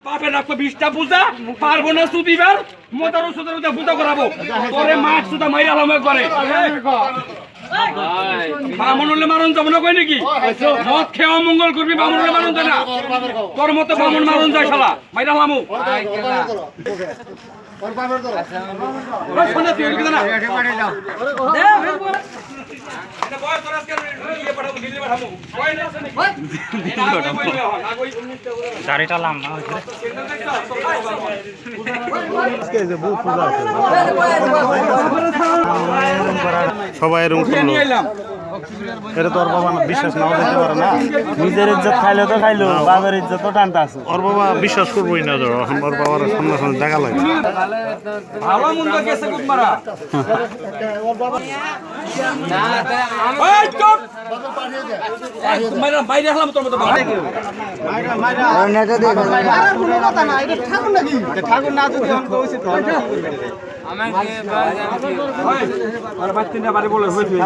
বাপের রাখতো 20টা পূজা পারবো না সুদিবার মোদারো সুদারো পূজা করাবো তোরে মাছ সুদা মাইরা আলম একবারে বামন হলে মারণ যাবো না কই নাকি মদ খেয়ে অমঙ্গল করবি বামন হলে মারণ যায় না তোর মতো বামন মারণ যায় শালা মাইরা আলামু গাড়িটা লাম না সবাই এরকম করলো এটা তো ওর বাবা বিশ্বাস নাও দিতে পারে না নিজের ইজ্জত খাইলে তো খাইলো বাবার ইজ্জত তো টানতে আছে ওর বাবা বিশ্বাস করবোই না ধরো এখন ওর বাবার সামনে সামনে দেখা লাগে ভালো মন্দ গেছে কুট মারা বাইরে আসলাম তোর মতো ঠাকুর না যদি উচিত বাড়ি বলে হয়েছে